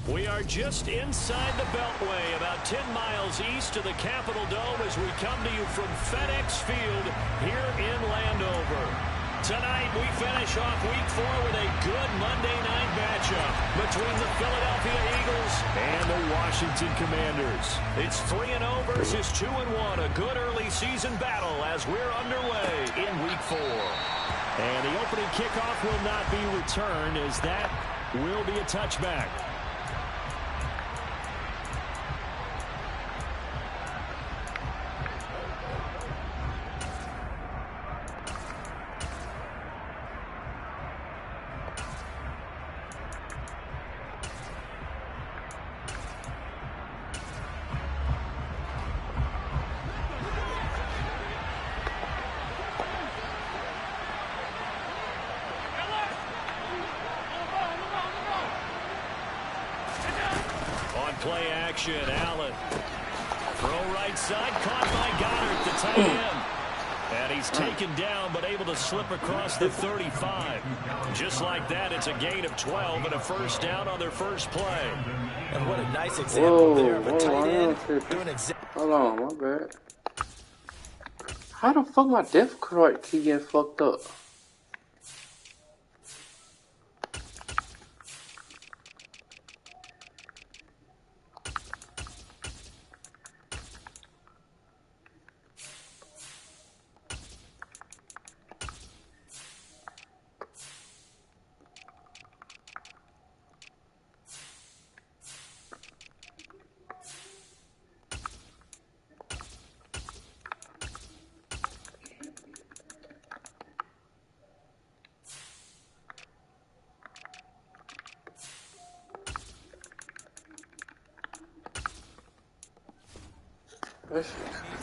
We are just inside the Beltway, about 10 miles east of the Capitol Dome as we come to you from FedEx Field here in Landover. Tonight we finish off Week 4 with a good Monday night matchup between the Philadelphia Eagles and the Washington Commanders. It's 3-0 versus 2-1, a good early season battle as we're underway in Week 4. And the opening kickoff will not be returned as that will be a touchback. Play action, Allen. Throw right side, caught by Goddard, the tight end. And he's taken down, but able to slip across the 35. Just like that, it's a gain of 12 and a first down on their first play. And what a nice example there of a tight end doing exactly. Hold on, my bad. How the fuck my difficulty keep getting fucked up?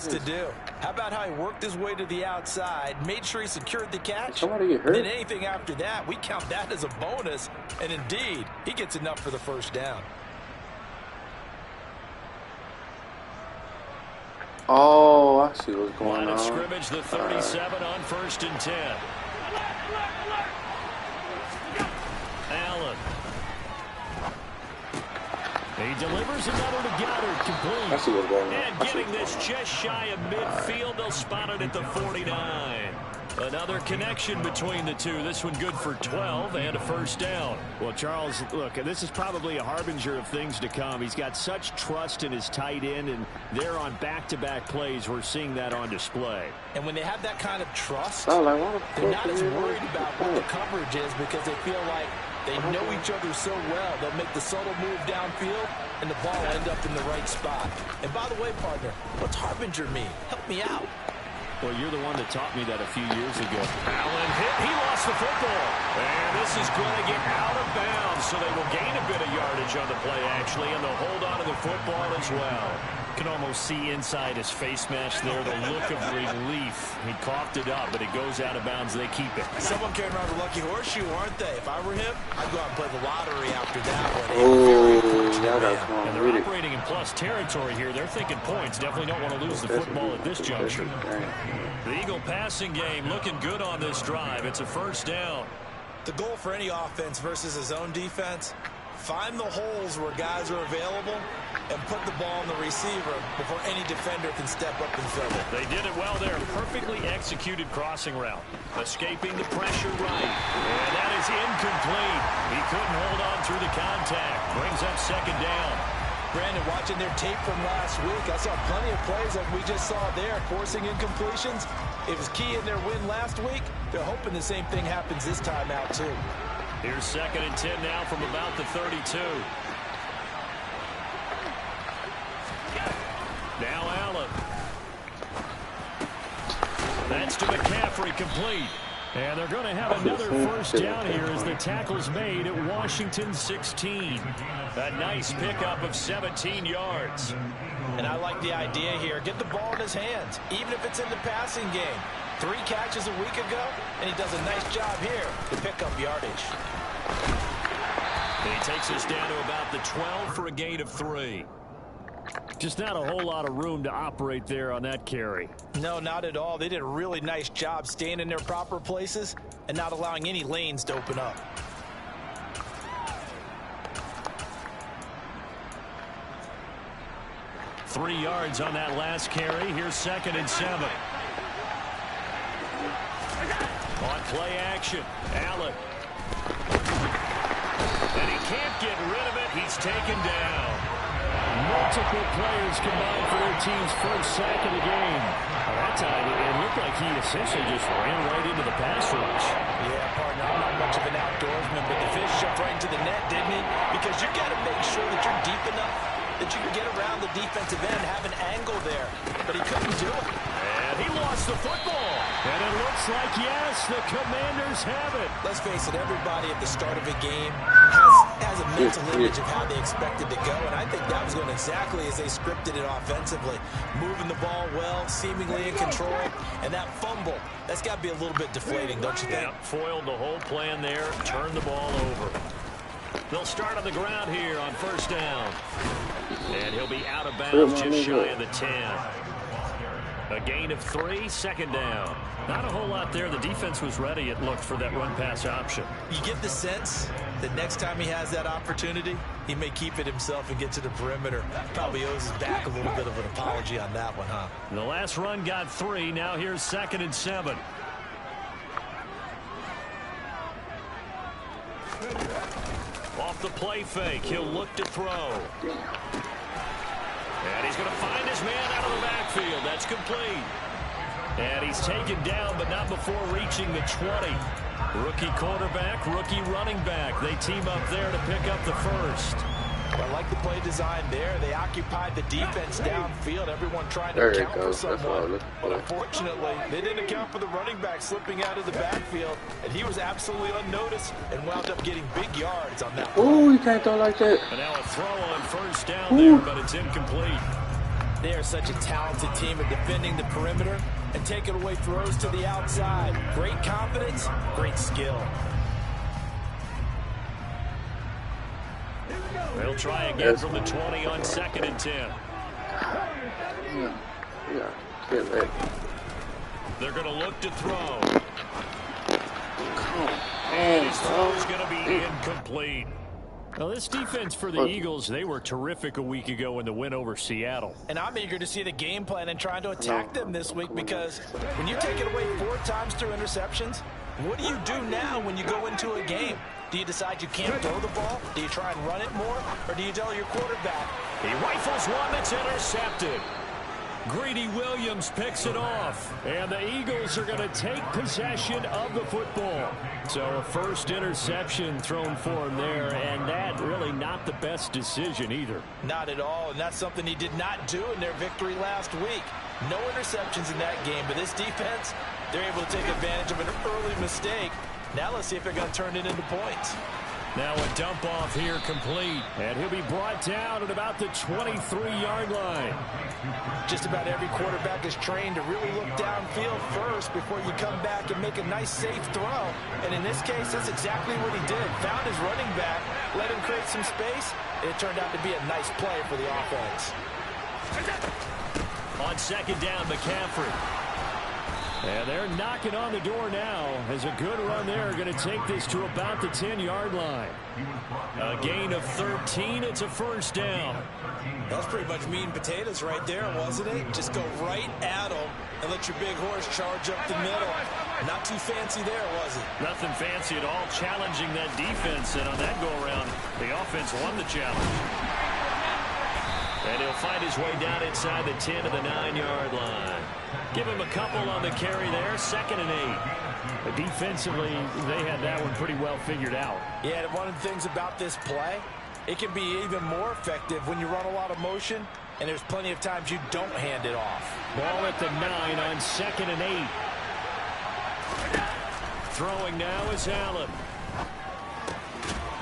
To do. How about how he worked his way to the outside, made sure he secured the catch? Somebody get hurt? And anything after that, we count that as a bonus. And indeed, he gets enough for the first down. Oh, I see what's going Line on. of scrimmage, the 37 on 1st and 10. Allen. He delivers another to Goddard, complete. I see what's going on. And getting this just shy of midfield, they'll spot it at the 49. Another connection between the two. This one good for 12 and a first down. Well, Charles, look, this is probably a harbinger of things to come. He's got such trust in his tight end, and they're on back-to-back plays. We're seeing that on display. And when they have that kind of trust, they're not as worried about what the coverage is because they feel like they know each other so well. They'll make the subtle move downfield, and the ball will end up in the right spot. And by the way, partner, what's harbinger mean? Help me out. Well, you're the one that taught me that a few years ago. Allen hit. He lost the football. And this is going to get out of bounds, so they will gain a bit of yardage on the play, actually, and they'll hold on to the football as well. You can almost see inside his face mask there the look of relief. He coughed it up, but it goes out of bounds. They keep it. Someone carrying around a lucky horseshoe, aren't they? If I were him, I'd go out and play the lottery after that one. And they're operating in plus territory here. They're thinking points. Definitely don't want to lose the football at this juncture. The Eagle passing game looking good on this drive. It's a first down. The goal for any offense versus his own defense, find the holes where guys are available and put the ball on the receiver before any defender can step up and fill it. They did it well there. Perfectly executed crossing route. Escaping the pressure right. And that is incomplete. He couldn't hold on through the contact. Brings up second down. Brandon, watching their tape from last week, I saw plenty of plays like we just saw there, forcing incompletions. It was key in their win last week. They're hoping the same thing happens this time out, too. Here's 2nd and 10 now from about the 32. Now Allen. That's to McCaffrey, complete. And they're going to have another first down here as the tackle's made at Washington 16. A nice pickup of 17 yards. And I like the idea here. Get the ball in his hands, even if it's in the passing game. 3 catches a week ago, and he does a nice job here to pick up yardage. And he takes us down to about the 12 for a gain of 3. Just not a whole lot of room to operate there on that carry. No, not at all. They did a really nice job staying in their proper places and not allowing any lanes to open up. 3 yards on that last carry. Here's 2nd and 7. On play action, Allen. And he can't get rid of it. He's taken down. Multiple players combined for their team's first sack of the game. That time, it looked like he essentially just ran right into the pass rush. Yeah, partner, I'm not much of an outdoorsman, but the fish jumped right into the net, didn't he? Because you got to make sure that you're deep enough that you can get around the defensive end, have an angle there. But he couldn't do it. And he lost the football. And it looks like, yes, the Commanders have it. Let's face it, everybody at the start of a game has a mental image of how they expected to go, and I think that was going exactly as they scripted it offensively. Moving the ball well, seemingly in control, and that fumble, that's got to be a little bit deflating, don't you think? Yeah, foiled the whole plan there, turned the ball over. They'll start on the ground here on 1st down. And he'll be out of bounds just shy of the 10. A gain of 3, 2nd down. Not a whole lot there. The defense was ready, it looked, for that run-pass option. You get the sense that next time he has that opportunity, he may keep it himself and get to the perimeter. Probably owes his back a little bit of an apology on that one, huh? The last run got 3. Now here's 2nd and 7. Off the play fake, he'll look to throw. And he's going to find his man out of the backfield. That's complete. And he's taken down, but not before reaching the 20. Rookie quarterback, rookie running back. They team up there to pick up the first. I like the play design there. They occupied the defense downfield. Everyone trying to account for someone. But unfortunately, they didn't account for the running back slipping out of the backfield. And he was absolutely unnoticed and wound up getting big yards on that play. Oh, you can't throw like that. And now a throw on 1st down there, but it's incomplete. They are such a talented team at defending the perimeter and taking away throws to the outside. Great confidence, great skill. They'll try again from the 20 on 2nd and 10. Yeah, kill it. They're going to look to throw. Come And his on, throw bro. is going to be incomplete. Now, this defense for the Eagles, they were terrific a week ago in the win over Seattle. And I'm eager to see the game plan and trying to attack them this week, because when you take it away 4 times through interceptions, what do you do now when you go into a game? Do you decide you can't throw the ball? Do you try and run it more? Or do you tell your quarterback? He rifles one that's intercepted. Greedy Williams picks it off. And the Eagles are going to take possession of the football. So a first interception thrown for him there, and that really not the best decision either. Not at all, and that's something he did not do in their victory last week. No interceptions in that game, but this defense, they're able to take advantage of an early mistake. Now let's see if they're going to turn it into points. Now a dump off here complete, and he'll be brought down at about the 23-yard line. Just about every quarterback is trained to really look downfield first before you come back and make a nice, safe throw. And in this case, that's exactly what he did. Found his running back, let him create some space, and it turned out to be a nice play for the offense. On 2nd down, McCaffrey. And they're knocking on the door now as a good run there going to take this to about the 10-yard line. A gain of 13. It's a 1st down. That was pretty much meat and potatoes right there, wasn't it? Just go right at them and let your big horse charge up the middle. Not too fancy there, was it? Nothing fancy at all, challenging that defense. And on that go-around, the offense won the challenge. And he'll find his way down inside the 10 to the 9-yard line. Give him a couple on the carry there, 2nd and 8. But defensively, they had that one pretty well figured out. Yeah, and one of the things about this play, it can be even more effective when you run a lot of motion, and there's plenty of times you don't hand it off. Ball at the 9 on 2nd and 8. Throwing now is Allen.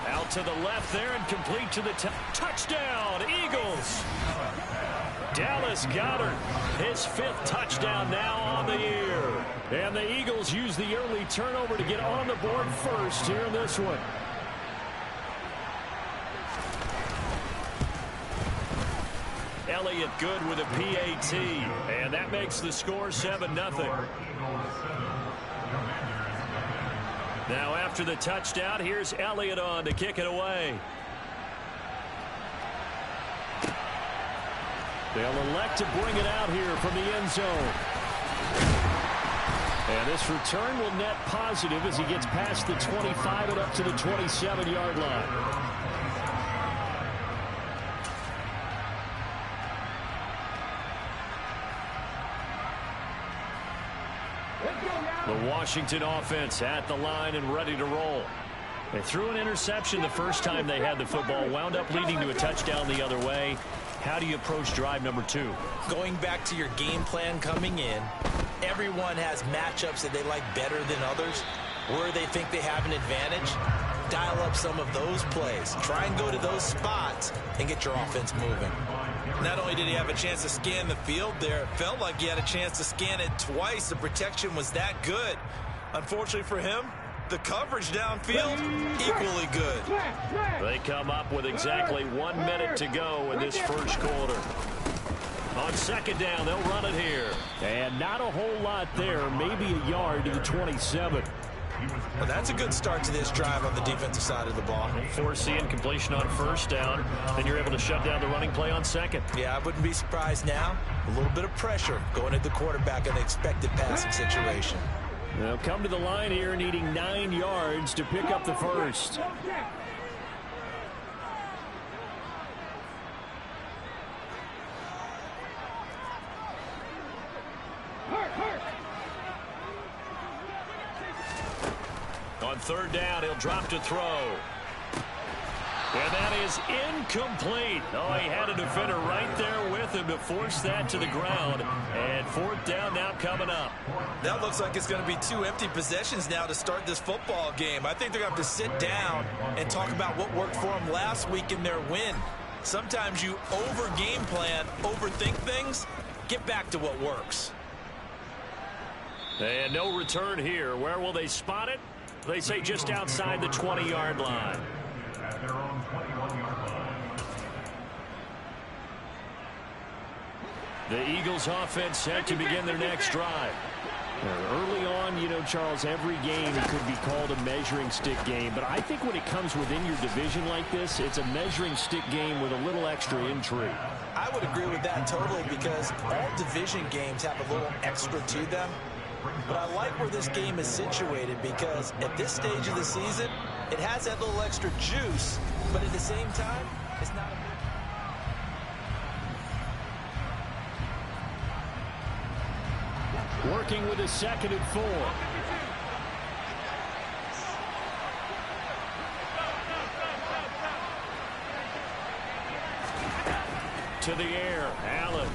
Out to the left there and complete to the touchdown, Eagles. Dallas Goedert, his 5th touchdown now on the year. And the Eagles use the early turnover to get on the board first here in this one. Elliott good with a PAT, and that makes the score 7-0. Now after the touchdown, here's Elliott on to kick it away. They'll elect to bring it out here from the end zone. And this return will net positive as he gets past the 25 and up to the 27-yard line. The Washington offense at the line and ready to roll. They threw an interception the first time they had the football, wound up leading to a touchdown the other way. How do you approach drive number 2? Going back to your game plan coming in, everyone has matchups that they like better than others, where they think they have an advantage. Dial up some of those plays. Try and go to those spots and get your offense moving. Not only did he have a chance to scan the field there, it felt like he had a chance to scan it twice. The protection was that good. Unfortunately for him, the coverage downfield, equally good. They come up with exactly 1 minute to go in this first quarter. On second down, they'll run it here. And not a whole lot there, maybe a yard to the 27. Well, that's a good start to this drive on the defensive side of the ball. Forcing completion on first down, then you're able to shut down the running play on second. Yeah, I wouldn't be surprised now. A little bit of pressure going at the quarterback in the expected passing situation. They'll come to the line here needing 9 yards to pick up the first. On third down, he'll drop to throw. And that is incomplete. Oh, he had a defender right there with him to force that to the ground. And fourth down now coming up. That looks like it's going to be 2 empty possessions now to start this football game. I think they're going to have to sit down and talk about what worked for them last week in their win. Sometimes you over-game plan, overthink things. Get back to what works. And no return here. Where will they spot it? They say just outside the 20-yard line. The Eagles offense set to begin their next drive. Early on, you know, Charles, every game could be called a measuring stick game. But I think when it comes within your division like this, it's a measuring stick game with a little extra intrigue. I would agree with that totally because all division games have a little extra to them. But I like where this game is situated because at this stage of the season, it has that little extra juice, but at the same time, it's not a Working with a 2nd and 4. To the air, Allen.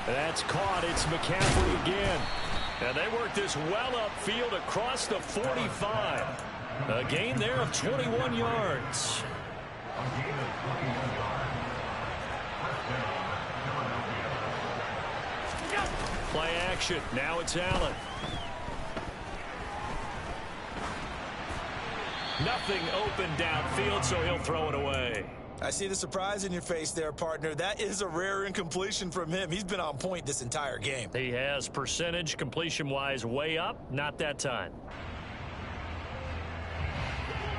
That's caught. It's McCaffrey again. And they work this well upfield across the 45. A gain there of 21 yards. Play action. Now it's Allen. Nothing open downfield, so he'll throw it away. I see the surprise in your face there, partner. That is a rare incompletion from him. He's been on point this entire game. He has percentage completion-wise way up. Not that time.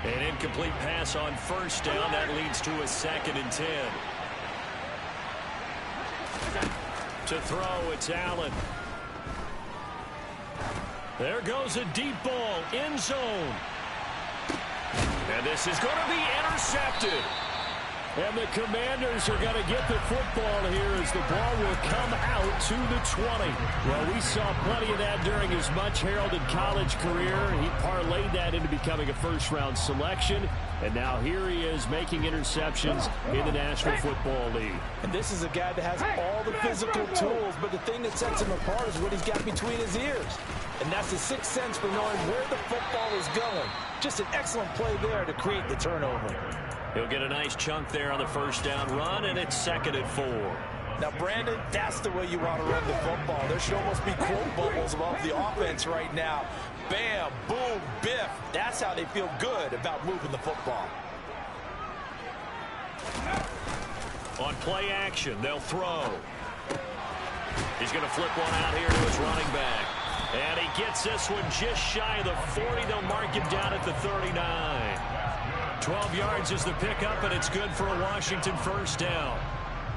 An incomplete pass on first down. That leads to a 2nd and 10. To throw, it's Allen. There goes a deep ball, end zone. And this is going to be intercepted. And the Commanders are going to get the football here as the ball will come out to the 20. Well, we saw plenty of that during his much-heralded college career. He parlayed that into becoming a first-round selection. And now here he is making interceptions in the National Football League. And this is a guy that has all the physical tools, but the thing that sets him apart is what he's got between his ears. And that's the sixth sense for knowing where the football is going. Just an excellent play there to create the turnover. He'll get a nice chunk there on the first down run, and it's 2nd and 4. Now, Brandon, that's the way you want to run the football. There should almost be quote bubbles above the offense right now. Bam, boom, biff. That's how they feel good about moving the football. On play action, they'll throw. He's going to flip one out here to his running back. And he gets this one just shy of the 40. They'll mark him down at the 39. 12 yards is the pickup, and it's good for a Washington first down.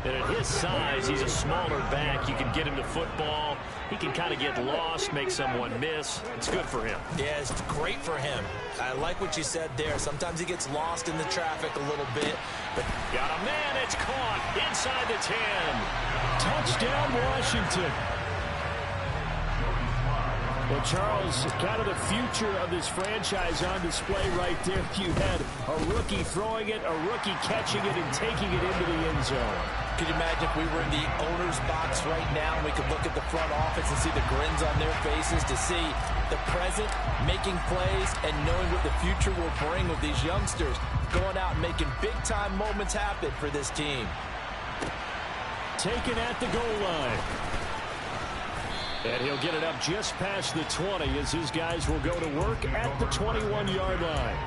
And at his size, he's a smaller back. You can get him the football. He can kind of get lost, make someone miss. It's good for him. Yeah, it's great for him. I like what you said there. Sometimes he gets lost in the traffic a little bit. But got a man. It's caught inside the 10. Touchdown, Washington. Well, Charles, kind of the future of this franchise on display right there. You had a rookie throwing it, a rookie catching it, and taking it into the end zone. could you imagine if we were in the owner's box right now and we could look at the front office and see the grins on their faces, to see the present making plays and knowing what the future will bring with these youngsters going out and making big-time moments happen for this team. Taken at the goal line. And he'll get it up just past the 20 as his guys will go to work at the 21-yard line.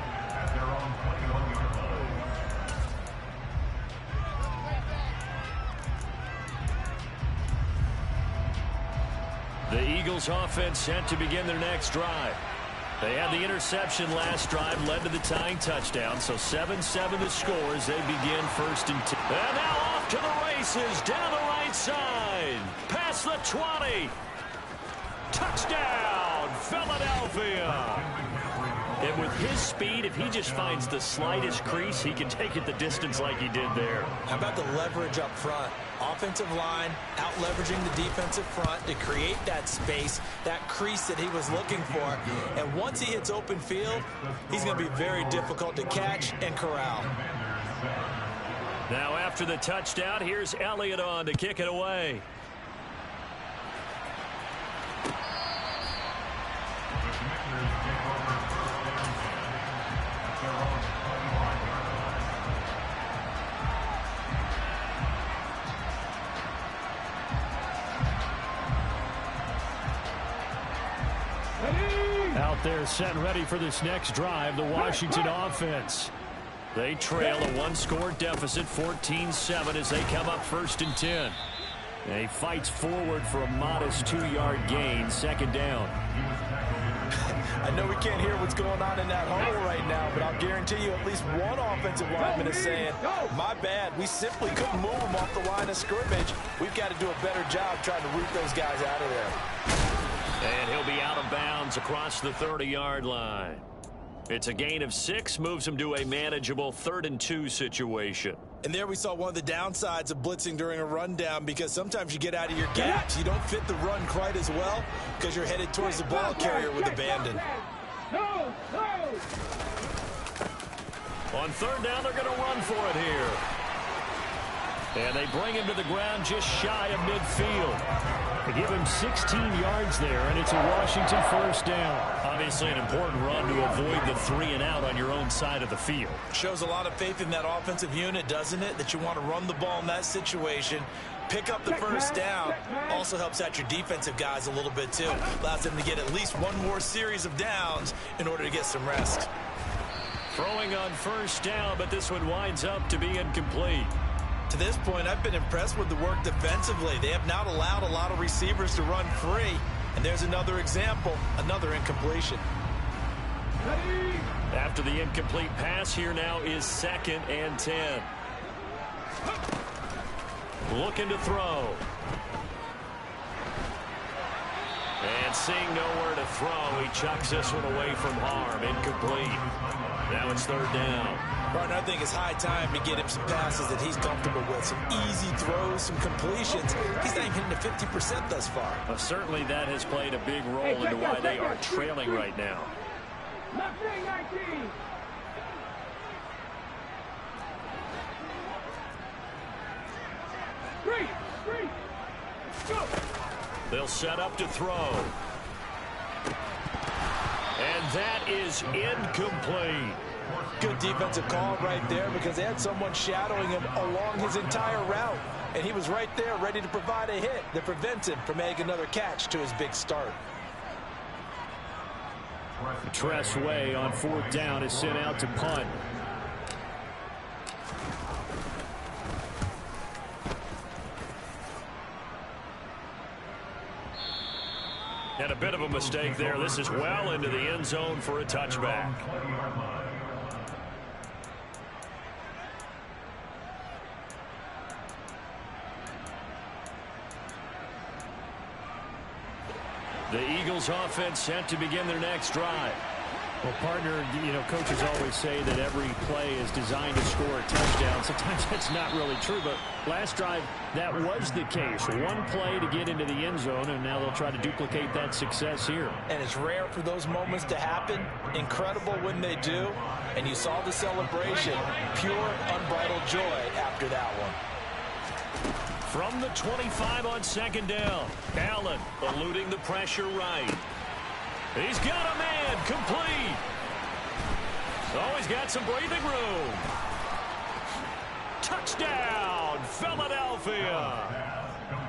The Eagles offense set to begin their next drive. They had the interception last drive, led to the tying touchdown, so 7-7 the score as they begin 1st and 10. And now off to the races, down the right side, past the 20. Touchdown, Philadelphia. And with his speed, if he just finds the slightest crease, he can take it the distance like he did there. How about the leverage up front? Offensive line out leveraging the defensive front to create that space, that crease that he was looking for. And once he hits open field, he's going to be very difficult to catch and corral. Now after the touchdown, here's Elliott on to kick it away. Out there set and ready for this next drive, the Washington offense. They trail a one-score deficit, 14-7, as they come up 1st and 10. And he fights forward for a modest 2-yard gain, 2nd down. I know we can't hear what's going on in that huddle right now, but I'll guarantee you at least one offensive lineman is saying, my bad, we simply couldn't move them off the line of scrimmage. We've got to do a better job trying to root those guys out of there. And he'll be out of bounds across the 30-yard line. It's a gain of 6, moves him to a manageable 3rd and 2 situation. And there we saw one of the downsides of blitzing during a rundown, because sometimes you get out of your gaps. You don't fit the run quite as well because you're headed towards the ball carrier with abandon. On 3rd down, they're going to run for it here. And they bring him to the ground just shy of midfield. They give him 16 yards there, and it's a Washington 1st down. Obviously an important run to avoid the 3-and-out on your own side of the field. Shows a lot of faith in that offensive unit, doesn't it? That you want to run the ball in that situation. Pick up the 1st down. Also helps out your defensive guys a little bit, too. Allows them to get at least one more series of downs in order to get some rest. Throwing on 1st down, but this one winds up to be incomplete. To this point, I've been impressed with the work defensively. They have not allowed a lot of receivers to run free. And there's another example, another incompletion. After the incomplete pass, here now is 2nd and 10. Looking to throw. And seeing nowhere to throw, he chucks this one away from harm. Incomplete. Now it's 3rd down. Partner, I think it's high time to get him some passes that he's comfortable with. Some easy throws, some completions. He's not even hitting to 50% thus far. Well, certainly that has played a big role into why they are trailing right now. They'll set up to throw. And that is incomplete. Good defensive call right there, because they had someone shadowing him along his entire route. And he was right there ready to provide a hit that prevents him from making another catch to his big start. Tressway on 4th down is sent out to punt. And a bit of a mistake there. This is well into the end zone for a touchback. The Eagles offense set to begin their next drive. Well, partner, you know, coaches always say that every play is designed to score a touchdown. Sometimes that's not really true, but last drive, that was the case. One play to get into the end zone, and now they'll try to duplicate that success here. And it's rare for those moments to happen. Incredible when they do. And you saw the celebration. Pure, unbridled joy after that one. From the 25 on second down, Allen eluding the pressure right. He's got a man, complete. Oh, he's got some breathing room. Touchdown, Philadelphia.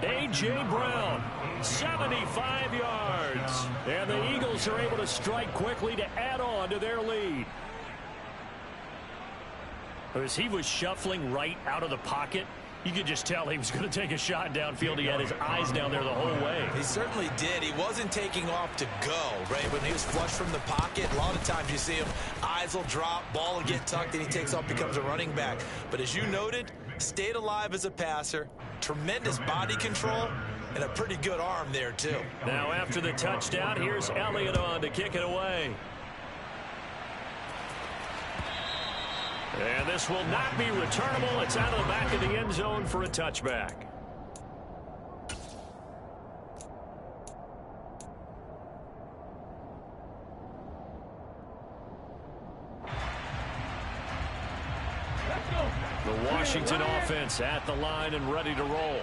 A.J. Brown, 75 yards. And the Eagles are able to strike quickly to add on to their lead. As he was shuffling right out of the pocket, you could just tell he was going to take a shot downfield. He had his eyes down there the whole way. He certainly did. He wasn't taking off to go, right? When he was flush from the pocket, a lot of times you see him, eyes will drop, ball will get tucked, and he takes off, becomes a running back. But as you noted, stayed alive as a passer, tremendous body control, and a pretty good arm there, too. Now after the touchdown, here's Elliott on to kick it away. And this will not be returnable. It's out of the back of the end zone for a touchback. The Washington offense at the line and ready to roll.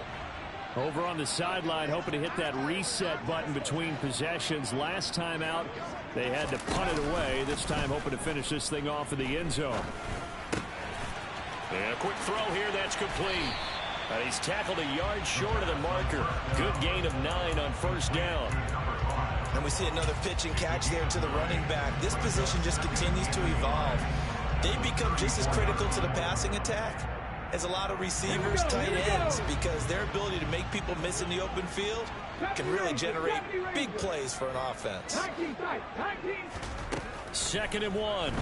Over on the sideline, hoping to hit that reset button between possessions. Last time out, they had to punt it away. This time, hoping to finish this thing off in the end zone. And a quick throw here, that's complete. He's tackled a yard short of the marker. Good gain of 9 on first down. And we see another pitch and catch there to the running back. This position just continues to evolve. They become just as critical to the passing attack as a lot of receivers, tight ends, because their ability to make people miss in the open field can really generate big plays for an offense. 2nd and 1.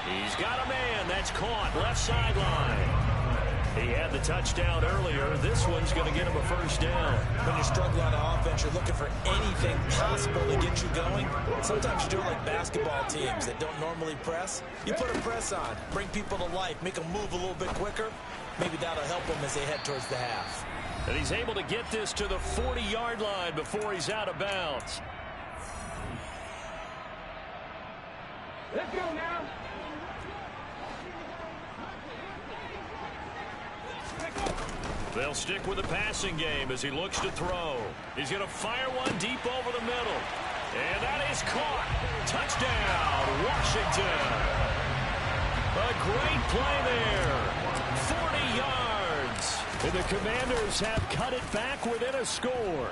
He's got a man. That's caught. Left sideline. He had the touchdown earlier. This one's going to get him a first down. When you're struggling on offense, you're looking for anything possible to get you going. Sometimes you do it like basketball teams that don't normally press. You put a press on, bring people to life, make them move a little bit quicker. Maybe that'll help them as they head towards the half. And he's able to get this to the 40-yard line before he's out of bounds. Let's go now. They'll stick with the passing game as he looks to throw. He's going to fire one deep over the middle. And that is caught. Touchdown, Washington. A great play there. 40 yards. And the Commanders have cut it back within a score.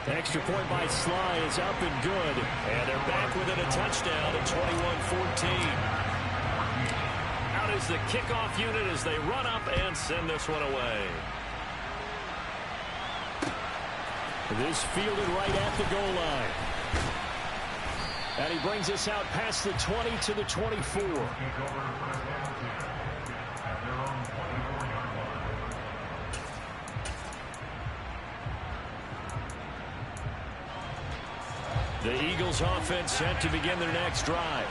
Extra point by Sly is up and good. And they're back within a touchdown at 21-14. Out is the kickoff unit as they run up and send this one away. This fielded right at the goal line. And he brings us out past the 20 to the 24. The Eagles offense set to begin their next drive.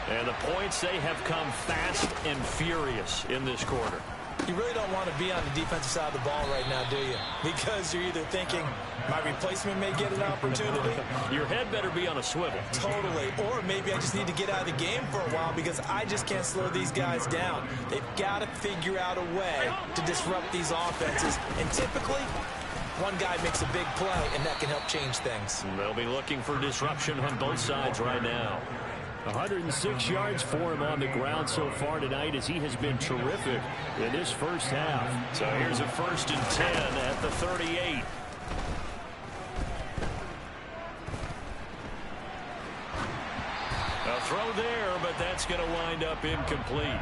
And the points, they have come fast and furious in this quarter. You really don't want to be on the defensive side of the ball right now, do you? Because you're either thinking, my replacement may get an opportunity. Your head better be on a swivel. Totally. Or maybe I just need to get out of the game for a while because I just can't slow these guys down. They've got to figure out a way to disrupt these offenses. And typically, one guy makes a big play, and that can help change things. They'll be looking for disruption on both sides right now. 106 yards for him on the ground so far tonight as he has been terrific in this first half. So here's a 1st and 10 at the 38. A throw there, but that's going to wind up incomplete.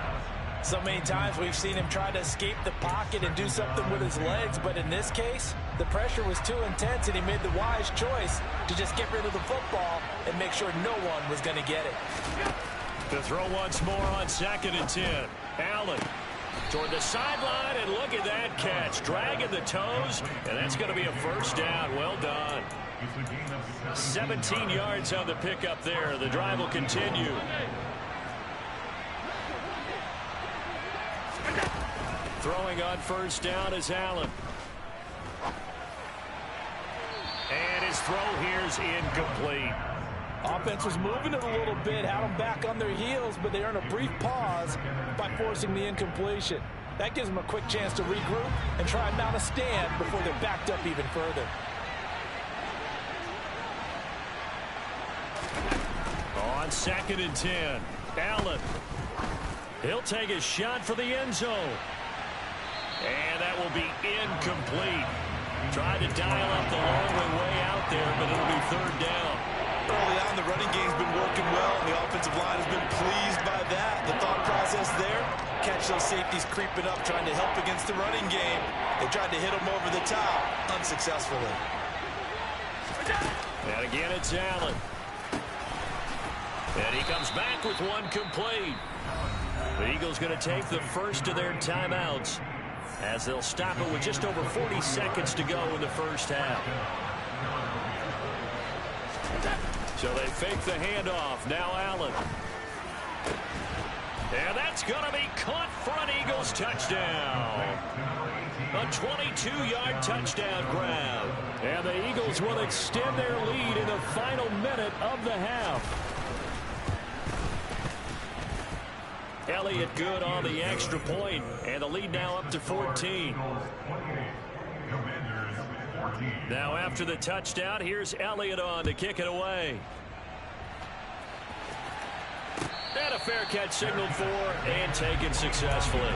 So many times we've seen him try to escape the pocket and do something with his legs, but in this case, the pressure was too intense and he made the wise choice to just get rid of the football and make sure no one was going to get it. The throw once more on 2nd and 10. Allen Toward the sideline, and look at that catch. Dragging the toes, and that's going to be a first down. Well done. 17 yards on the pickup there. The drive will continue. Throwing on first down is Allen. And his throw here is incomplete. Offense was moving it a little bit, had them back on their heels, but they earned a brief pause by forcing the incompletion. That gives them a quick chance to regroup and try and mount a stand before they're backed up even further. On 2nd and 10, Allen. He'll take a shot for the end zone. And that will be incomplete. Tried to dial up the long way out there, but it'll be 3rd down. Early on, the running game's been working well, and the offensive line has been pleased by that. The thought process there, catch those safeties creeping up, trying to help against the running game. They tried to hit them over the top, unsuccessfully. And again, it's Allen. And he comes back with one complete. The Eagles going to take the first of their timeouts as they'll stop it with just over 40 seconds to go in the first half. So they fake the handoff. Now Allen. And that's going to be caught for an Eagles touchdown. A 22-yard touchdown grab. And the Eagles will extend their lead in the final minute of the half. Elliott good on the extra point, and the lead now up to 14. Now after the touchdown, here's Elliott on to kick it away. And a fair catch signaled for and taken successfully.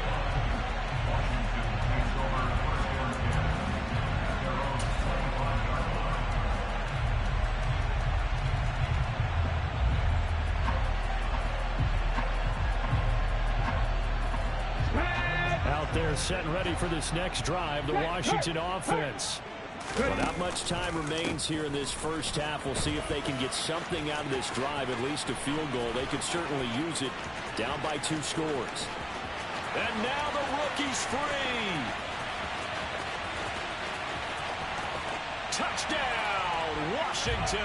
Out there set and ready for this next drive, the Washington offense. Well, not much time remains here in this first half. We'll see if they can get something out of this drive, at least a field goal. They could certainly use it, down by 2 scores. And now the rookie's free. Touchdown, Washington.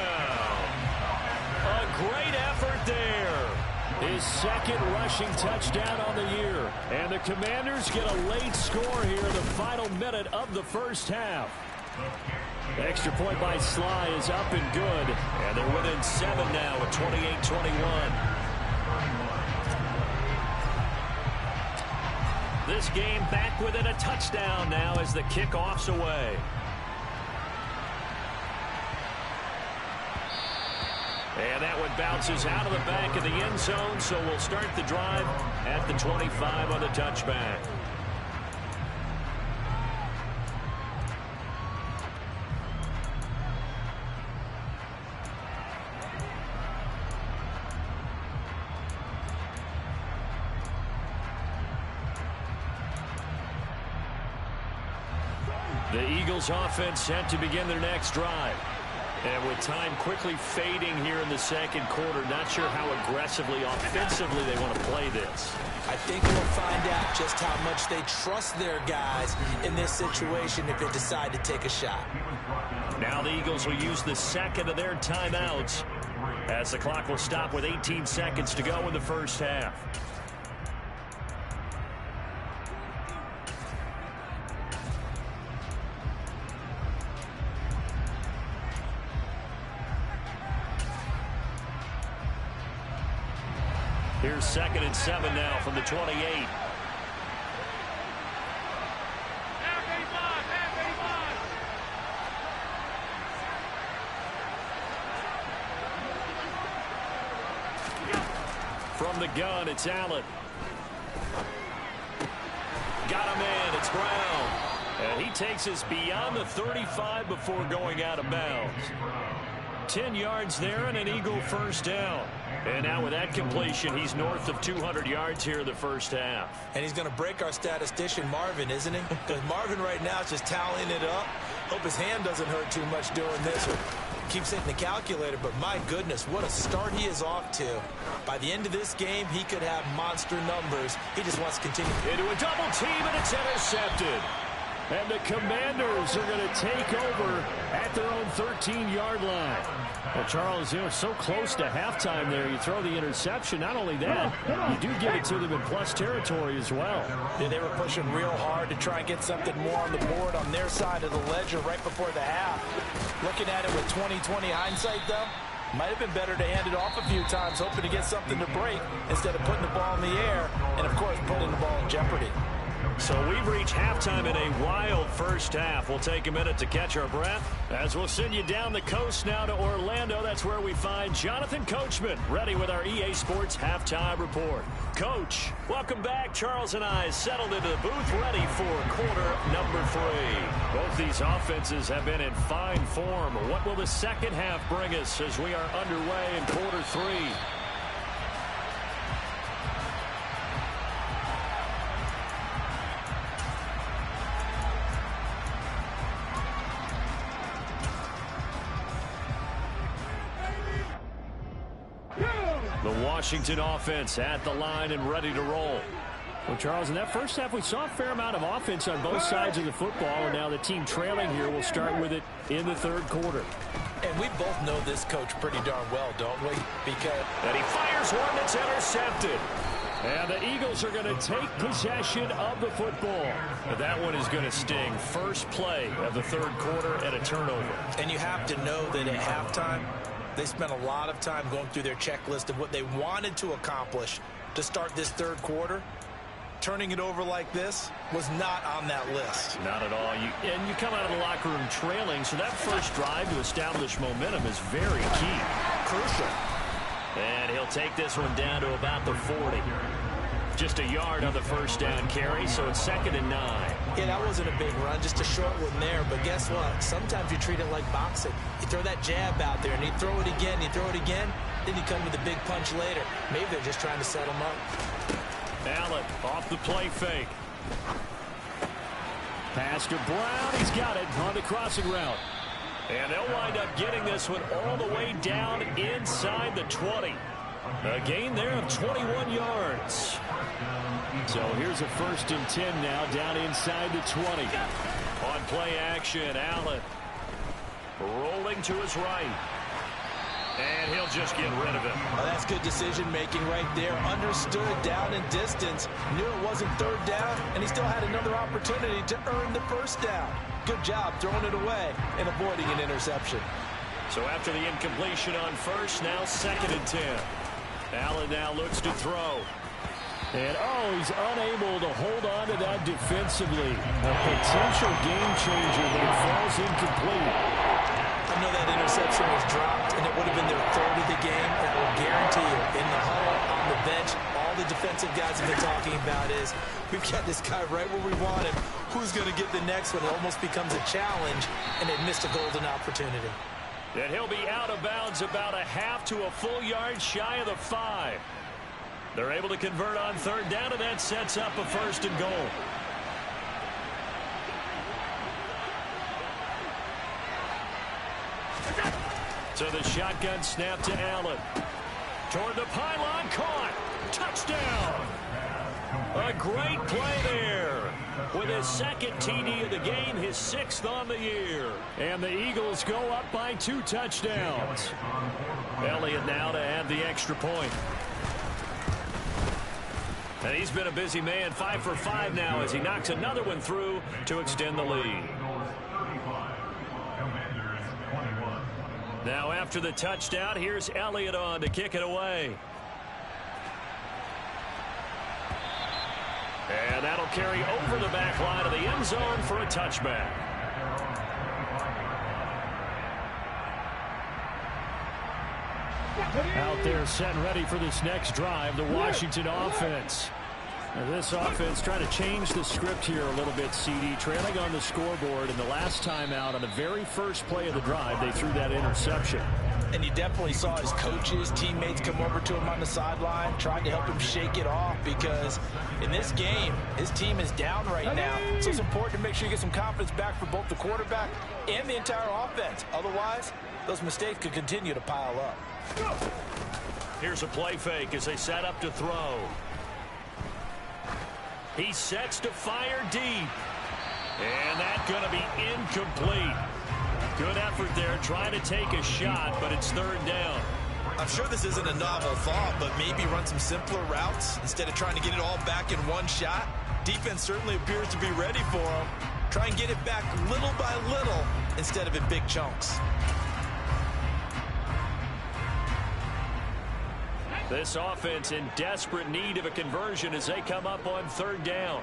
A great effort there. His 2nd rushing touchdown on the year. And the Commanders get a late score here in the final minute of the first half. The extra point by Sly is up and good. And they're within 7 now at 28-21. This game back within a touchdown now as the kickoff's away. And that one bounces out of the back of the end zone, so we'll start the drive at the 25 on the touchback. The Eagles offense set to begin their next drive. And with time quickly fading here in the second quarter, not sure how aggressively, offensively they want to play this. I think we'll find out just how much they trust their guys in this situation if they decide to take a shot. Now the Eagles will use the 2nd of their timeouts as the clock will stop with 18 seconds to go in the first half. Here's 2nd and 7 now from the 28. From the gun, it's Allen. Got him in. It's Brown. And he takes us beyond the 35 before going out of bounds. 10 yards there and an Eagle first down. And now with that completion, he's north of 200 yards here in the first half. And he's going to break our statistician Marvin, isn't he? Because Marvin right now is just tallying it up. Hope his hand doesn't hurt too much doing this one. keeps hitting the calculator, but my goodness, what a start he is off to. By the end of this game, he could have monster numbers. He just wants to continue. Into a double team, and it's intercepted. And the Commanders are going to take over at their own 13-yard line. Well, Charles, they were so close to halftime there. You throw the interception. Not only that, you do give it to them in plus territory as well. Yeah, they were pushing real hard to try and get something more on the board on their side of the ledger right before the half. Looking at it with 20/20 hindsight, though, might have been better to hand it off a few times, hoping to get something to break instead of putting the ball in the air and, of course, putting the ball in jeopardy. So we've reached halftime in a wild first half. We'll take a minute to catch our breath as we'll send you down the coast now to Orlando. That's where we find Jonathan Coachman ready with our EA Sports Halftime Report. Coach, welcome back. Charles and I settled into the booth ready for quarter number 3. Both these offenses have been in fine form. What will the second half bring us as we are underway in quarter 3? The Washington offense at the line and ready to roll. Well, Charles, in that first half, we saw a fair amount of offense on both sides of the football, and now the team trailing here will start with it in the third quarter. And we both know this coach pretty darn well, don't we? Because... And he fires one that's intercepted. And the Eagles are going to take possession of the football. But that one is going to sting. First play of the third quarter and a turnover. And you have to know that at halftime, they spent a lot of time going through their checklist of what they wanted to accomplish to start this third quarter. Turning it over like this was not on that list. Not at all. And you come out of the locker room trailing, so that first drive to establish momentum is very key. Crucial. And he'll take this one down to about the 40. Just a yard on the first down carry, so it's 2nd and 9. Yeah, that wasn't a big run, just a short one there. But guess what? Sometimes you treat it like boxing. You throw that jab out there, and you throw it again, then you come with a big punch later. Maybe they're just trying to set him up. Allen off the play fake. Pass to Brown. He's got it on the crossing route. And they'll wind up getting this one all the way down inside the 20. A gain there of 21 yards. So here's a 1st and 10 now down inside the 20. On play action, Allen rolling to his right. And he'll just get rid of it. Oh, that's good decision-making right there. Understood down and distance. Knew it wasn't third down, and he still had another opportunity to earn the first down. Good job throwing it away and avoiding an interception. So after the incompletion on first, now 2nd and 10. Allen now looks to throw. And, he's unable to hold on to that defensively. A potential game changer, but it falls incomplete. I know that interception was dropped, and it would have been their 3rd of the game. And I will guarantee you, in the huddle, on the bench, all the defensive guys have been talking about is, we've got this guy right where we want him. Who's going to get the next one? It almost becomes a challenge, and they missed a golden opportunity. And he'll be out of bounds about a half to a full yard shy of the 5. They're able to convert on third down, and that sets up a 1st and goal. So the shotgun snap to Allen. Toward the pylon, caught. Touchdown. A great play there. With his 2nd TD of the game, his 6th on the year. And the Eagles go up by 2 touchdowns. Elliott now to add the extra point. And he's been a busy man, 5 for 5 now as he knocks another one through to extend the lead. Now after the touchdown, here's Elliott on to kick it away. And that'll carry over the back line of the end zone for a touchback. Out there set and ready for this next drive, the Washington offense. Now this offense trying to change the script here a little bit, CD. Trailing on the scoreboard, and the last time out on the very first play of the drive, they threw that interception. And you definitely saw his coaches, teammates come over to him on the sideline, tried to help him shake it off because in this game, his team is down right now. So it's important to make sure you get some confidence back for both the quarterback and the entire offense. Otherwise, those mistakes could continue to pile up. Here's a play fake as they set up to throw. He sets to fire deep. And that's going to be incomplete. Good effort there trying to take a shot, but it's third down. I'm sure this isn't a novel thought, but maybe run some simpler routes instead of trying to get it all back in one shot. Defense certainly appears to be ready for him. Try and get it back little by little instead of in big chunks. This offense in desperate need of a conversion as they come up on third down.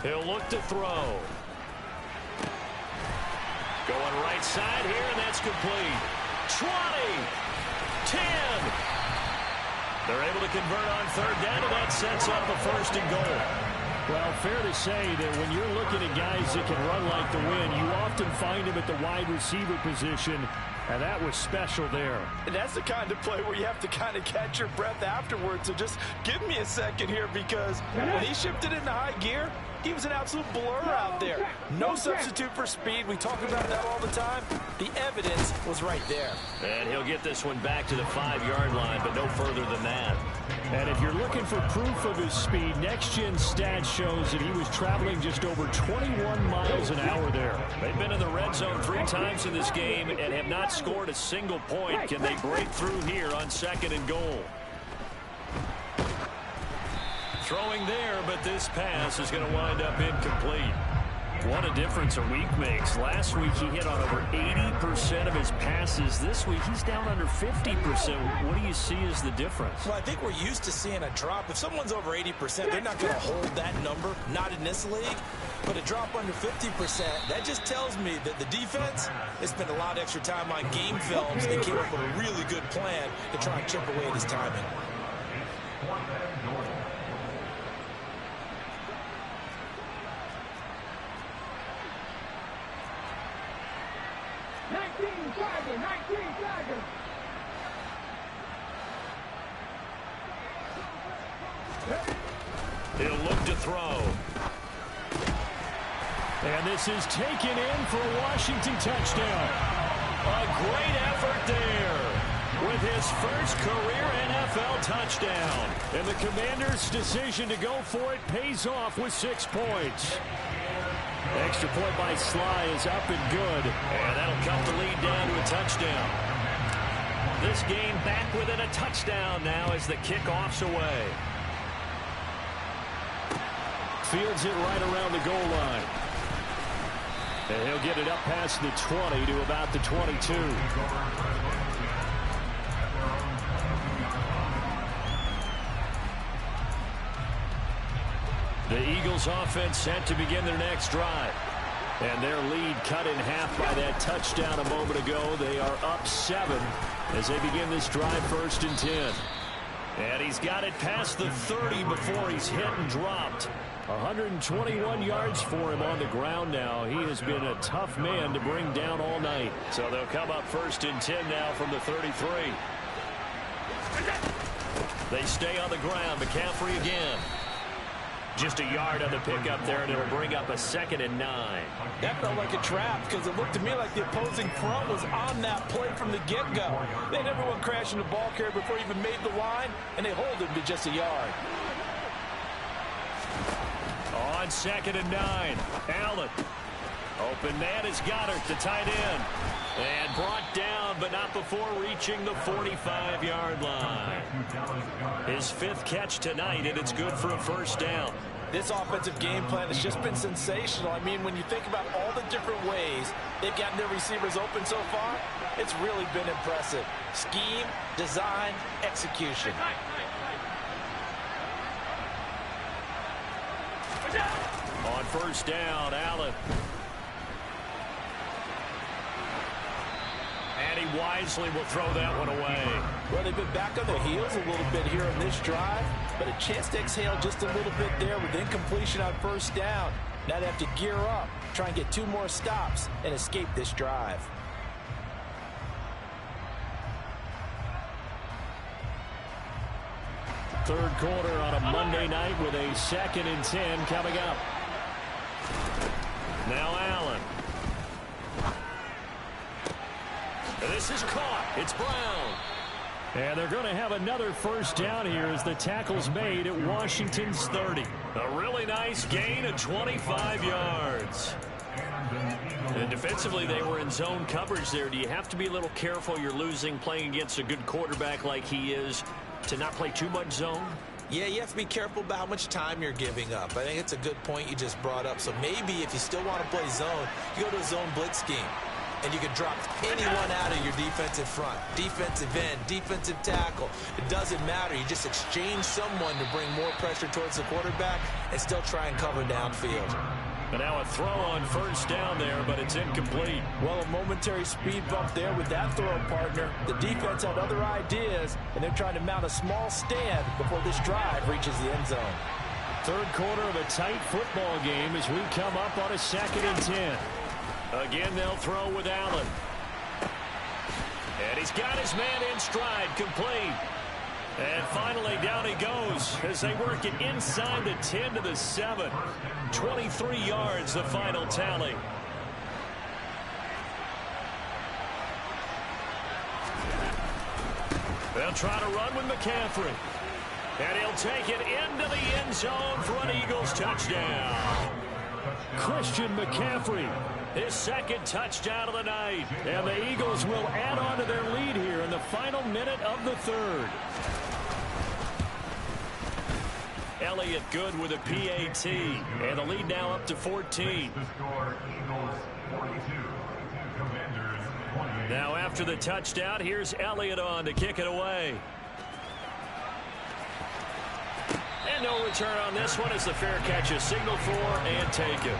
He'll look to throw. Going right side here, and that's complete. 20, 10. They're able to convert on third down, and that sets up a first and goal. Well, fair to say that when you're looking at guys that can run like the wind, you often find them at the wide receiver position, and that was special there. And that's the kind of play where you have to kind of catch your breath afterwards. So just give me a second here, because when he shifted into high gear, he was an absolute blur out there. No substitute for speed. We talk about that all the time. The evidence was right there. And he'll get this one back to the 5-yard line, but no further than that. And if you're looking for proof of his speed, Next Gen Stats shows that he was traveling just over 21 miles an hour there. They've been in the red zone 3 times in this game and have not scored a single point. Can they break through here on second and goal? Throwing there, but this pass is going to wind up incomplete. What a difference a week makes. Last week he hit on over 80% of his passes. This week he's down under 50%. What do you see as the difference? Well, I think we're used to seeing a drop. If someone's over 80%, they're not going to hold that number, not in this league. But a drop under 50%, that just tells me that the defense has spent a lot of extra time on game films and came up with a really good plan to try and chip away at his timing. He'll look to throw. And this is taken in for a Washington touchdown. A great effort there with his first career NFL touchdown. And the Commanders' decision to go for it pays off with 6 points. Extra point by Sly is up and good. And that'll cut the lead down to a touchdown. This game back within a touchdown now as the kickoff's away. Fields it right around the goal line. And he'll get it up past the 20 to about the 22. The Eagles offense set to begin their next drive. And their lead cut in half by that touchdown a moment ago. They are up 7 as they begin this drive, 1st and 10. And he's got it past the 30 before he's hit and dropped. 121 yards for him on the ground now. He has been a tough man to bring down all night. So they'll come up 1st and 10 now from the 33. They stay on the ground. McCaffrey again. Just a yard on the pickup there, and it'll bring up a 2nd and 9. That felt like a trap because it looked to me like the opposing front was on that play from the get-go. They had everyone crashing the ball carrier before he even made the line, and they hold him to just a yard. On 2nd and 9, Allen. Open man is Goddard, the tight end. And brought down, but not before reaching the 45-yard line. His 5th catch tonight, and it's good for a 1st down. This offensive game plan has just been sensational. I mean, when you think about all the different ways they've gotten their receivers open so far, it's really been impressive. Scheme, design, execution. On 1st down, Allen. And he wisely will throw that one away. Well, they've been back on their heels a little bit here on this drive, but a chance to exhale just a little bit there with incompletion on 1st down. Now they have to gear up, try and get 2 more stops, and escape this drive. third quarter on a Monday night with a 2nd and 10 coming up. Now Allen. And this is caught. It's Brown. And they're going to have another first down here as the tackle's made at Washington's 30. A really nice gain of 25 yards. And defensively, they were in zone coverage there. Do you have to be a little careful? You're losing playing against a good quarterback like he is to not play too much zone? Yeah, you have to be careful about how much time you're giving up. I think it's a good point you just brought up. So maybe if you still want to play zone, you go to a zone blitz scheme. And you can drop anyone out of your defensive front. Defensive end, defensive tackle. It doesn't matter. You just exchange someone to bring more pressure towards the quarterback and still try and cover downfield. And now a throw on first down there, but it's incomplete. Well, a momentary speed bump there with that throw, partner. The defense had other ideas, and they're trying to mount a small stand before this drive reaches the end zone. Third quarter of a tight football game as we come up on a 2nd and 10. Again, they'll throw with Allen. And he's got his man in stride, complete. And finally, down he goes as they work it inside the 10 to the 7. 23 yards, the final tally. They'll try to run with McCaffrey. And he'll take it into the end zone for an Eagles touchdown. Christian McCaffrey, his 2nd touchdown of the night. And the Eagles will add on to their lead here in the final minute of the 3rd. Elliott good with a PAT. And the lead now up to 14. Now after the touchdown, here's Elliott on to kick it away. And no return on this one as the fair catch is signaled for and taken.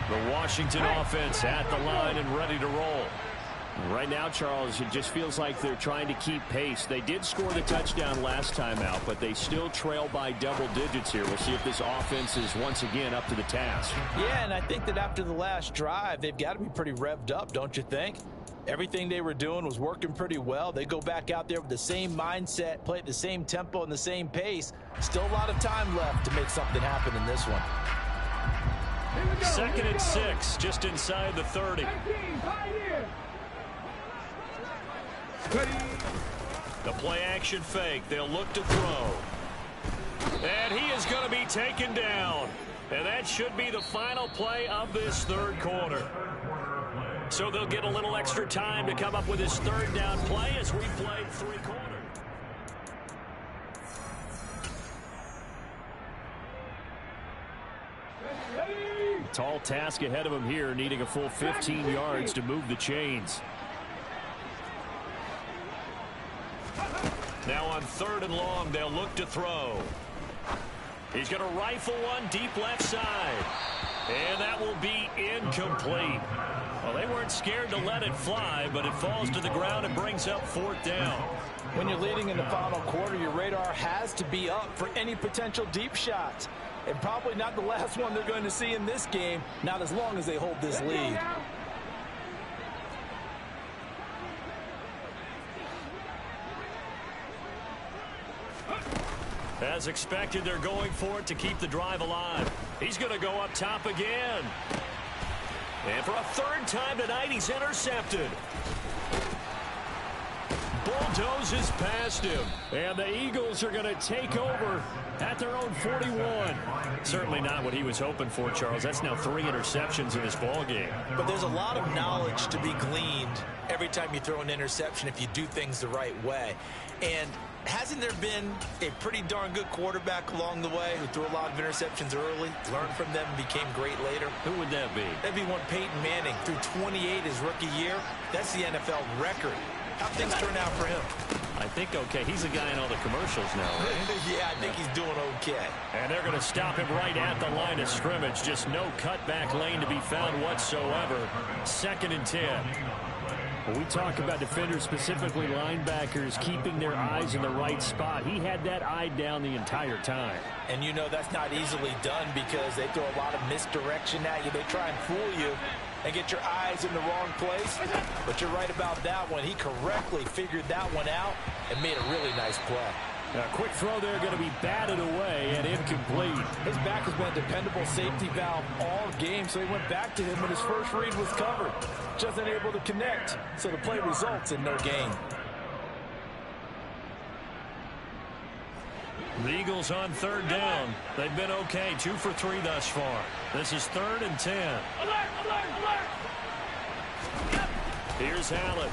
The Washington offense at the line and ready to roll. Right now, Charles, it just feels like they're trying to keep pace. They did score the touchdown last time out, but they still trail by double digits here. We'll see if this offense is once again up to the task. Yeah, and I think that after the last drive, they've got to be pretty revved up, don't you think? Everything they were doing was working pretty well. They go back out there with the same mindset, play at the same tempo and the same pace. Still a lot of time left to make something happen in this one. 2nd and 6, just inside the 30. The play action fake. They'll look to throw. And he is going to be taken down. And that should be the final play of this 3rd quarter. So they'll get a little extra time to come up with his 3rd down play as we play 3 quarters. Tall task ahead of him here, needing a full 15 yards to move the chains. Now on 3rd and long, they'll look to throw. He's going to rifle one deep left side. And that will be incomplete. Well, they weren't scared to let it fly, but it falls to the ground and brings up 4th down. When you're leading in the final quarter, your radar has to be up for any potential deep shots. And probably not the last one they're going to see in this game, not as long as they hold this lead. As expected, they're going for it to keep the drive alive. He's going to go up top again. And for a 3rd time tonight, he's intercepted. Bulldozes past him. And the Eagles are going to take over at their own 41. Certainly not what he was hoping for, Charles. That's now 3 interceptions in this ball game. But there's a lot of knowledge to be gleaned every time you throw an interception if you do things the right way. And hasn't there been a pretty darn good quarterback along the way who threw a lot of interceptions early, learned from them, and became great later? Who would that be? That'd be one Peyton Manning. Threw 28 his rookie year. That's the NFL record. How things turn out for him? I think okay. He's a guy in all the commercials now, right? Yeah, I think he's doing okay. And they're going to stop him right at the line of scrimmage. Just no cutback lane to be found whatsoever. 2nd and 10. When we talk about defenders, specifically linebackers, keeping their eyes in the right spot, he had that eye down the entire time. And you know that's not easily done because they throw a lot of misdirection at you. They try and fool you. and get your eyes in the wrong place. But you're right about that one. He correctly figured that one out and made a really nice play. A quick throw there, going to be batted away and incomplete. His back has been a dependable safety valve all game, so he went back to him when his first read was covered. Just unable to connect, so the play results in no gain. The Eagles on third down. They've been okay, 2 for 3 thus far. This is 3rd and 10. Alert, alert, alert! Here's Allen.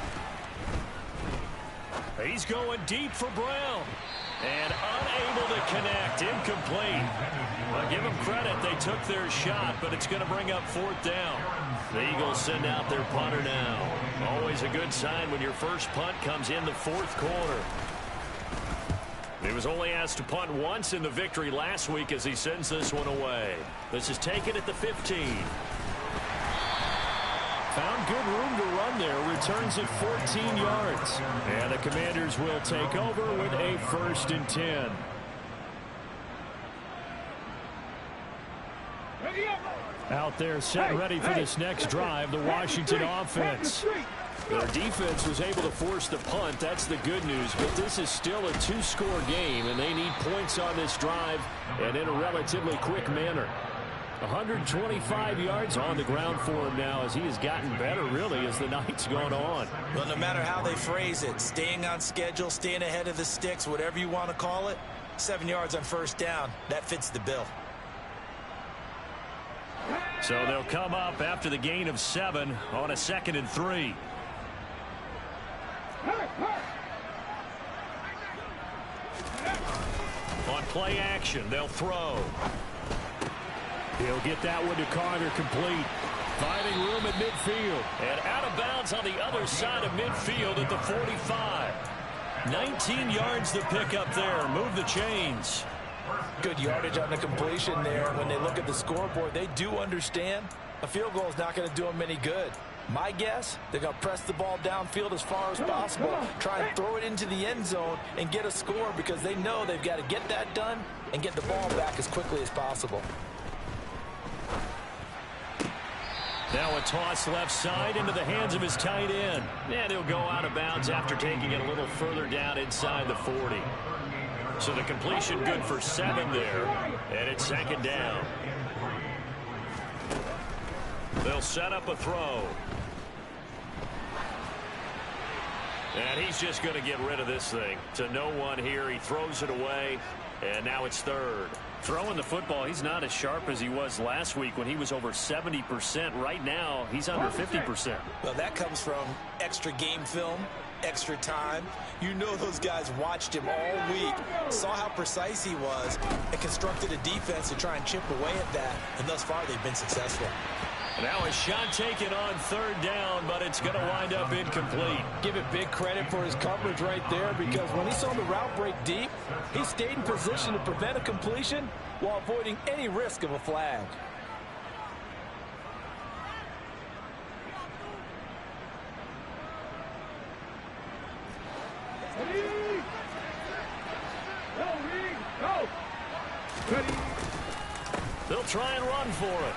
He's going deep for Brown. And unable to connect. Incomplete. I'll give them credit. They took their shot, but it's going to bring up 4th down. The Eagles send out their punter now. Always a good sign when your first punt comes in the 4th quarter. He was only asked to punt once in the victory last week as he sends this one away. This is taken at the 15. Found good room to run there. Returns it 14 yards. And the Commanders will take over with a 1st and 10. Out there set and ready for this next drive, the Washington offense. Their defense was able to force the punt. That's the good news. But this is still a 2-score game, and they need points on this drive and in a relatively quick manner. 125 yards on the ground for him now as he has gotten better, really, as the night's gone on. Well, no matter how they phrase it, staying on schedule, staying ahead of the sticks, whatever you want to call it, 7 yards on 1st down, that fits the bill. So they'll come up after the gain of 7 on a 2nd and 3. On play action, they'll throw. He'll get that one to Carter, complete. Finding room at midfield. And out of bounds on the other side of midfield at the 45. 19 yards to pick up there. Move the chains. Good yardage on the completion there. When they look at the scoreboard, they do understand a field goal is not going to do them any good. My guess, they're going to press the ball downfield as far as possible, try and throw it into the end zone and get a score because they know they've got to get that done and get the ball back as quickly as possible. Now a toss left side into the hands of his tight end. And he'll go out of bounds after taking it a little further down inside the 40. So the completion good for 7 there. And it's 2nd down. They'll set up a throw. And he's just going to get rid of this thing. To no one here. He throws it away. And now it's 3rd. Throwing the football, he's not as sharp as he was last week when he was over 70%. Right now, he's under 50%. Well, that comes from extra game film, extra time. You know those guys watched him all week, saw how precise he was, and constructed a defense to try and chip away at that. And thus far, they've been successful. Now a shot taken on 3rd down, but it's going to wind up incomplete. Give it big credit for his coverage right there because when he saw the route break deep, he stayed in position to prevent a completion while avoiding any risk of a flag. They'll try and run for it.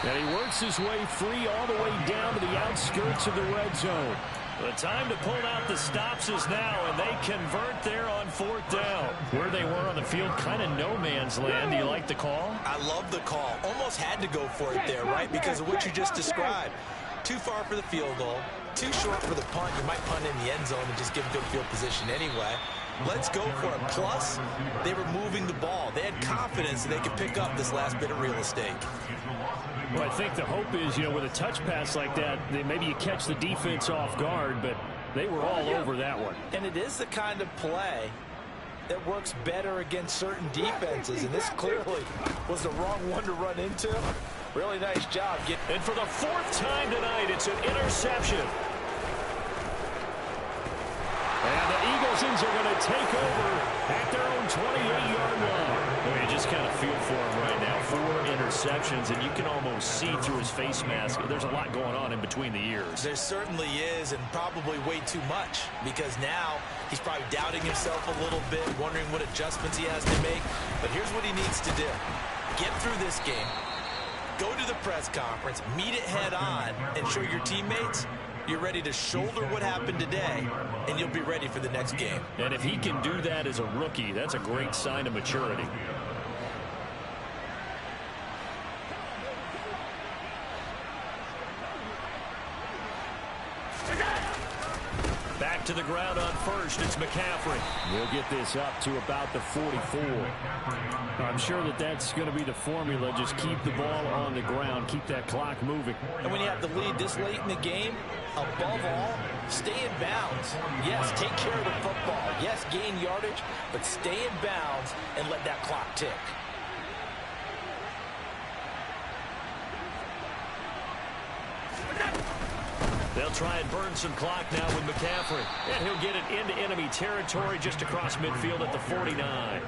And he works his way free all the way down to the outskirts of the red zone. The time to pull out the stops is now, and they convert there on 4th down. Where they were on the field, kind of no man's land. Do you like the call? I love the call. Almost had to go for it there, right? Because of what you just described. Too far for the field goal, too short for the punt. You might punt in the end zone and just give good field position anyway. Let's go for it. Plus, they were moving the ball. They had confidence that they could pick up this last bit of real estate. Well, I think the hope is, with a touch pass like that, maybe you catch the defense off guard, but they were all over that one. And it is the kind of play that works better against certain defenses, and this clearly was the wrong one to run into. Really nice job. And for the 4th time tonight, it's an interception. And the Eaglesons are going to take over at their own 28-yard line. You just kind of feel for him right now. 4 interceptions, and you can almost see through his face mask. There's a lot going on in between the ears. There certainly is, and probably way too much, because now he's probably doubting himself a little bit, wondering what adjustments he has to make. But here's what he needs to do. Get through this game. Go to the press conference, meet it head on, and show your teammates you're ready to shoulder what happened today, and you'll be ready for the next game. And if he can do that as a rookie, that's a great sign of maturity. Back to the ground on first. It's McCaffrey. We'll get this up to about the 44. I'm sure that's going to be the formula. Just keep the ball on the ground. Keep that clock moving. And when you have the lead this late in the game, above all, stay in bounds. Yes, take care of the football. Yes, gain yardage, but stay in bounds and let that clock tick. They'll try and burn some clock now with McCaffrey. And he'll get it into enemy territory just across midfield at the 49.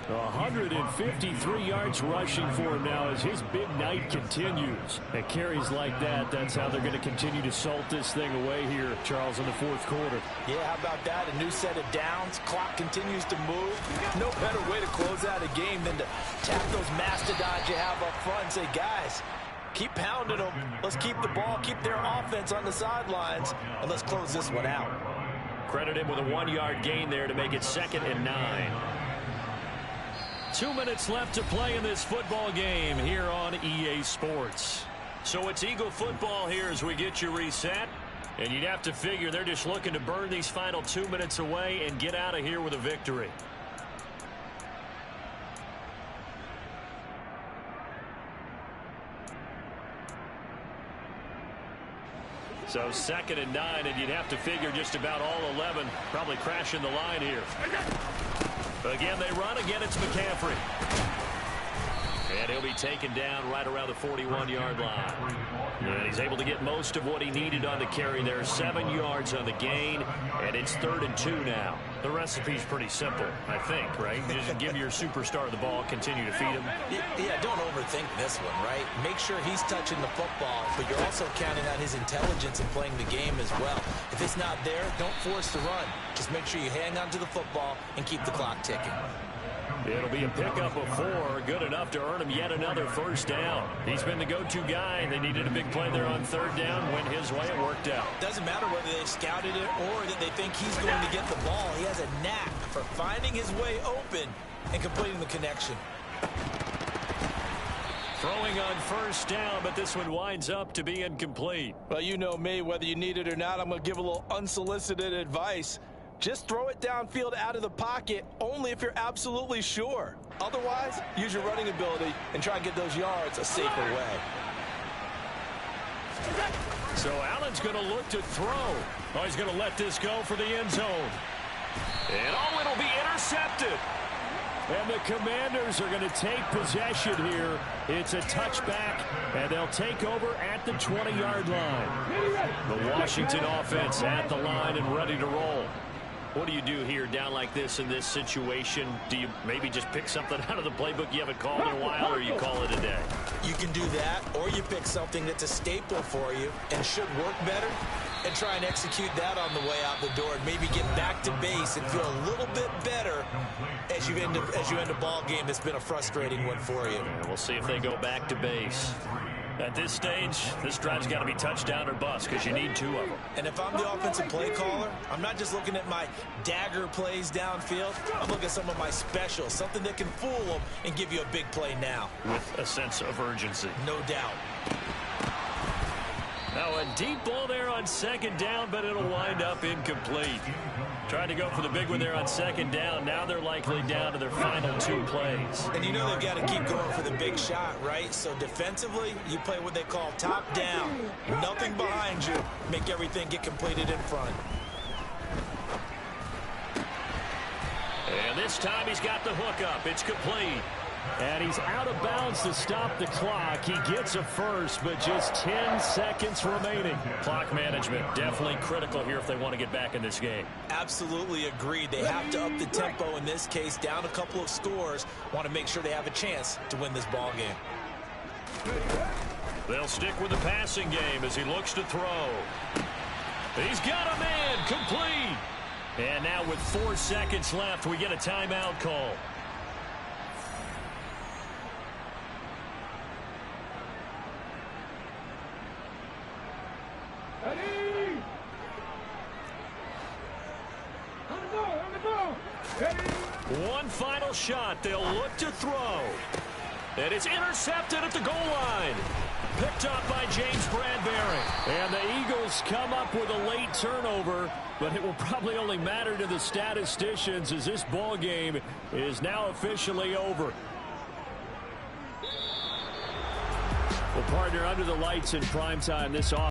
153 yards rushing for him now as his big night continues. And carries like that, that's how they're going to continue to salt this thing away here, Charles, in the fourth quarter. Yeah, how about that? A new set of downs. Clock continues to move. No better way to close out a game than to tap those mastodons you have up front and say, guys, keep pounding them. Let's keep the ball, keep their offense on the sidelines, and let's close this one out. Credit him with a 1-yard gain there to make it 2nd and 9. 2 minutes left to play in this football game here on EA Sports. So it's Eagle football here as we get you reset. And you'd have to figure they're just looking to burn these final 2 minutes away and get out of here with a victory. So 2nd and 9, and you'd have to figure just about all 11 probably crashing the line here. Again, they run. Again, it's McCaffrey. And he'll be taken down right around the 41-yard line. And he's able to get most of what he needed on the carry there. 7 yards on the gain, and it's 3rd and 2 now. The recipe's pretty simple, I think, right? You just give your superstar the ball, continue to feed him. Yeah, don't overthink this one, right? Make sure he's touching the football, but you're also counting on his intelligence in playing the game as well. If it's not there, don't force the run. Just make sure you hang on to the football and keep the clock ticking. It'll be a pickup of 4, good enough to earn him yet another first down. He's been the go-to guy. They needed a big play there on 3rd down. Went his way, it worked out. Doesn't matter whether they scouted it or that they think he's going to get the ball. He has a knack for finding his way open and completing the connection. Throwing on 1st down, but this one winds up to be incomplete. Well, you know me, whether you need it or not, I'm going to give a little unsolicited advice. Just throw it downfield out of the pocket only if you're absolutely sure. Otherwise, use your running ability and try and get those yards a safer way. So Allen's going to look to throw. Oh, he's going to let this go for the end zone. And oh, it'll be intercepted. And the Commanders are going to take possession here. It's a touchback, and they'll take over at the 20-yard line. The Washington offense at the line and ready to roll. What do you do here down like this in this situation? Do you maybe just pick something out of the playbook you haven't called in a while, or you call it a day? You can do that, or you pick something that's a staple for you and should work better and try and execute that on the way out the door and maybe get back to base and feel a little bit better as you end a ball game that's been a frustrating one for you. And we'll see if they go back to base. At this stage, this drive's got to be touchdown or bust because you need 2 of them. And if I'm the offensive play caller, I'm not just looking at my dagger plays downfield. I'm looking at some of my specials, something that can fool them and give you a big play now. With a sense of urgency. No doubt. Now a deep ball there on 2nd down, but it'll wind up incomplete. Trying to go for the big one there on 2nd down. Now they're likely down to their final 2 plays. And you know they've got to keep going for the big shot, right? So defensively, you play what they call top down. Nothing behind you. Make everything get completed in front. And this time he's got the hook up. It's complete. And he's out of bounds to stop the clock. He gets a first, but just 10 seconds remaining. Clock management definitely critical here if they want to get back in this game. Absolutely agreed. They have to up the tempo in this case, down a couple of scores. Want to make sure they have a chance to win this ball game. They'll stick with the passing game as he looks to throw. He's got a man, complete. And now with 4 seconds left, we get a timeout call. Ready. On the ball, on the ball. Ready. One final shot. They'll look to throw. And it's intercepted at the goal line. Picked up by James Bradbury. And the Eagles come up with a late turnover, but it will probably only matter to the statisticians as this ball game is now officially over. Well, partner, under the lights in primetime this